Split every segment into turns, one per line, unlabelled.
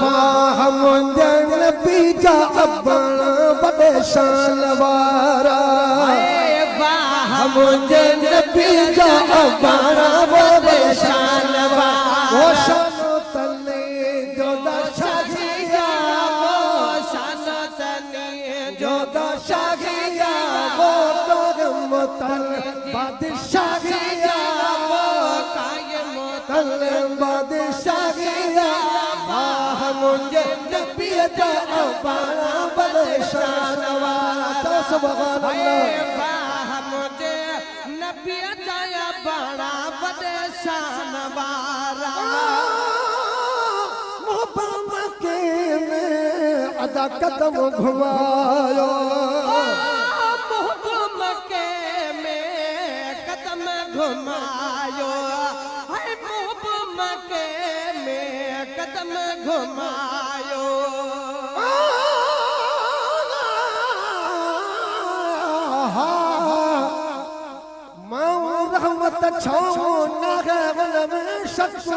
वाह मुंहिंजे नबी जा अबण वॾे शान वारा वाह मुंहिंजे नबी जा अबण वॾे शान वारा ओ शानो तने जो दशागिया वो शानो तने जो दशागिया वो कायम तल बादशागिया वो कायम तल बादशागिया वाह मुंहिंजे नबी जा अबण वॾे शान वारा तो सुभान अल्लाह वाह मुंहिंजे नबी जा अबण वॾे शान वारा अदा कदम घुमायो मक्के में कदम घुमायो है मक्के में कदम घुमायो मां रहमत छो न में शख्स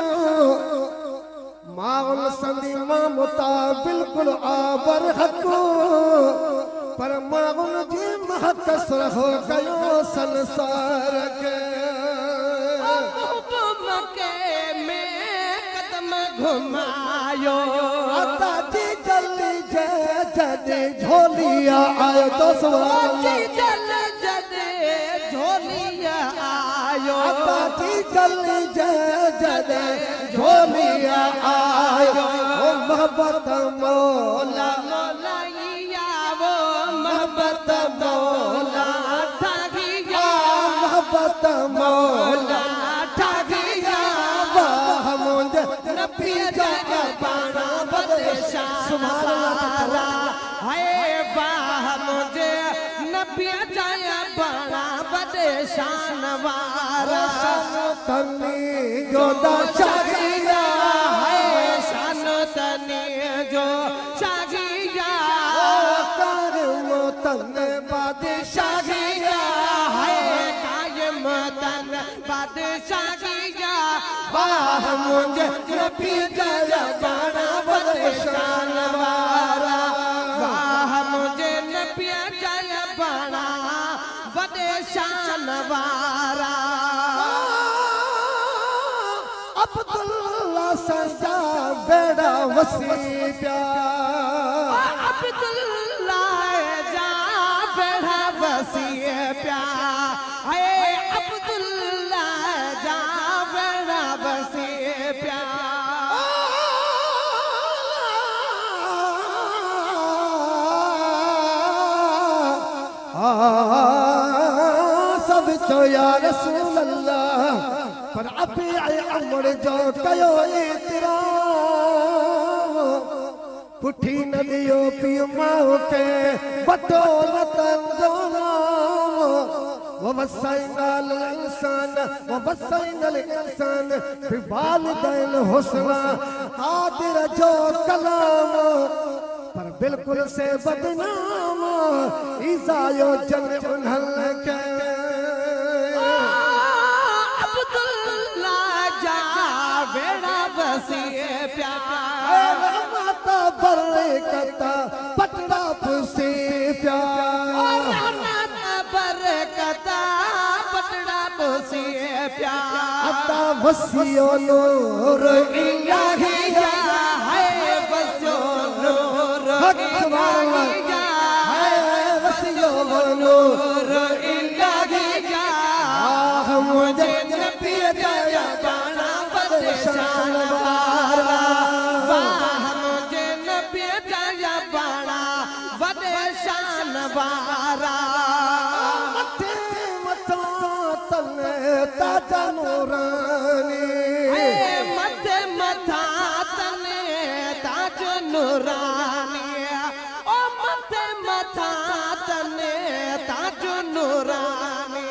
माउल संदी मां मुता बिल्कुल आबर हको पर माउल जी महक हो गयो संसार के मक्के में कदम घुमायो अता जी जल्दी जदे झोलिया आयो तो सुभान अल्लाह जदे झोलिया आयो अता जी जल्दी जदे झोलिया आयो ओ मोहब्बत मौला मौलाइया वो मोहब्बत मौला ठागिया मोहब्बत मौला ठागिया वाह मुंहिंजे नबी जा अबण वॾे शान वारा हाय वाह मुंहिंजे नबी जा अबण वॾे शान वारा तनी जो दशागिया है शान तनी जो शागिया कायम तन बादशागिया है कायम तन बादशागिया वाह मुंहिंजे नबी जा अबण वॾे शान वारा वाह मुंहिंजे नबी जा अबण वॾे शान वारा अब्दुल्ला सजा बेड़ा वसी प्या अब्दुल्ला जा बेड़ा वसी प्या है अब्दुल्ला जा बेड़ा वसी प्या सब तो या रसूल अल्लाह पर अबे अमर जो कयो इतरा पुठी न दियो पियो माओ के बटो न तंजो वो वसैनल इंसान वो वसैनल इंसान बिवालिदैन हुस्ना आदिर जो कलाम पर बिल्कुल से बदनाम ईजायो जन उन्हल के बेड़ा बसी प्यार रहमत बरकत पटड़ा पुसी प्यार रहमत बरकत पटड़ा पुसी प्यार अता वसियो नूर इलाहिया है वसियो नूर इलाहिया है वसियो नूर इलाहिया आह मुझे नबी जा अबण वॾे शान वारा वाह मुंहिंजे नबी जा अबण वॾे शान वारा मथे मथां तने ताजा नूरानी मथे मथां तने ताज नूरानी ओ मथे मथां तने ताज नूरानी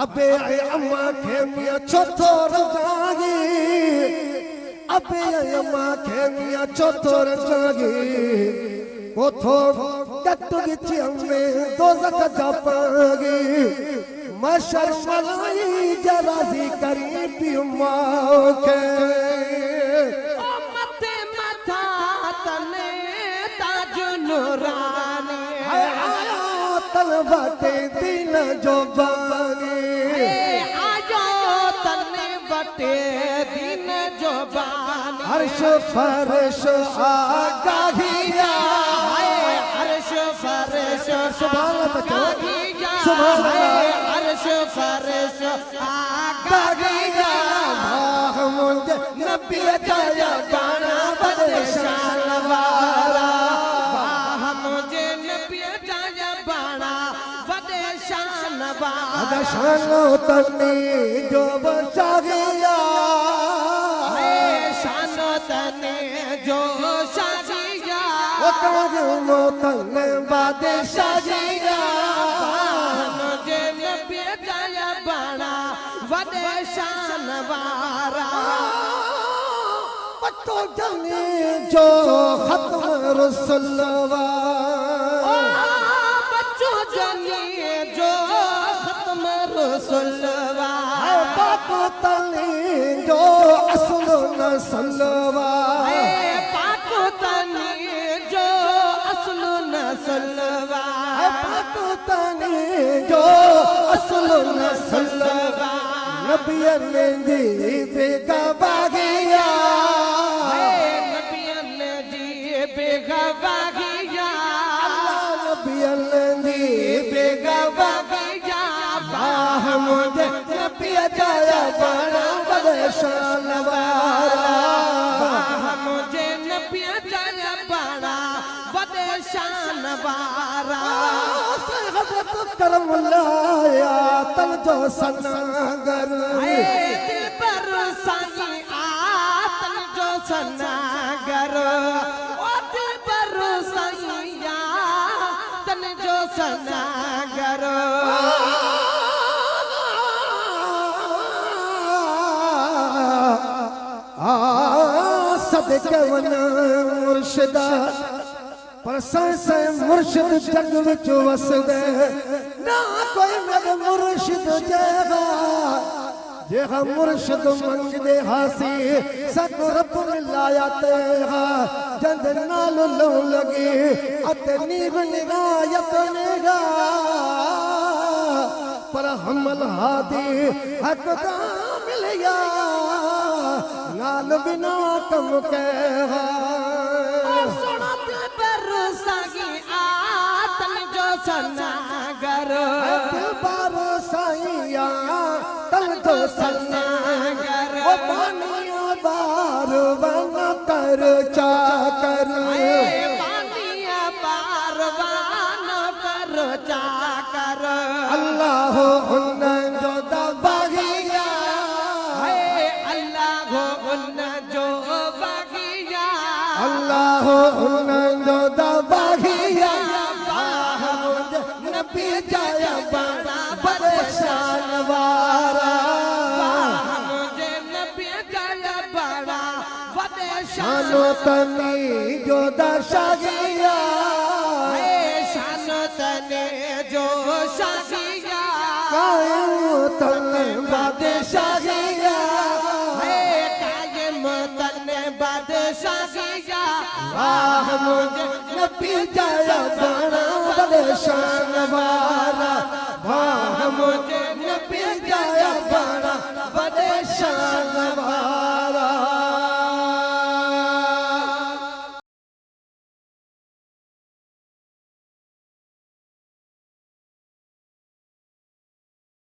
अबे अम्मा खे मिया चौथो रजागी अबे अम्मा खे मिया चौथो रजागी कोथो कट गिची में दोज़ख जा पागी मशर मलाई जराजी करी पियो मौके
मथे मथा तने ताज नूरानी
आया तन बाटे दिन जो बानी
आयो तने बटे दिन जो बानी
हर्ष फर्श आगाहिया
हर्ष फर्श
सुभान
आगाहिया
सुभान
हर्ष फर्श
आगाहिया मुझे नबी जाया बाना बदशान वाला
मुझे नबी जाया बाना बदशान वाला
अदशानो तनी जो बचागिया
शानो तने जो शाजिया
वो तने बादशाहिया
मुझे नबी जाया बाना बदशान वाला
पत्तो जने जो खत्म रसुलवा
बच्चों जनी जो खत्म रसुलवा
पत्तो तने जो असल नसलवा
पाको तनी जो असल नसलवा
पत्तो तने जो असल नसलवा नबी अल्लाह बेगा बागिया
नबियन जी बेगा बागिया
नबी अल्लाह बेगा
बागिया
मुझे नबी जाया बड़ा बदशान वाला
मुझे नबी जाया बड़ा बदशान वाला
हजरत करमुल्लाया तल जो सनागर
दिल पर साई आतन जो सनागर ओ दिल पर साईया तन जो सनागर
सदके वन मुर्शिदा पर से मुर्शिद जग विच वसदे ना कोई मद मुर्शिद जेगा जेहा मुर्शिद मंगदे हासी सक रब मिलाया तेहा जंद नाल लो लगी अते नीव निगायत नेगा पर हमल हादी हक दा मिलया नाल बिना कम कहा
सुनो दिल पर साई आतन जो सनागर
दिल बार साइया तल तो सनागर ओ पानिया बार बन कर चाकर
पानिया बारवान कर चाकर
अल्लाह उन जो दबागिया
अल्लाह उन जो बगिया
अल्लाह उन जो दबागिया नबी जाया बड़ा बदशान वाला
मुझे नबी जाया बड़ा बदशान
शानो तनी जो दशागिया
शानो तने जो शागिया
कायम तने बादशाहिया
कायम तने बादशाहिया
मुझे नबी जाया बड़ा बदशान वाला
मुझे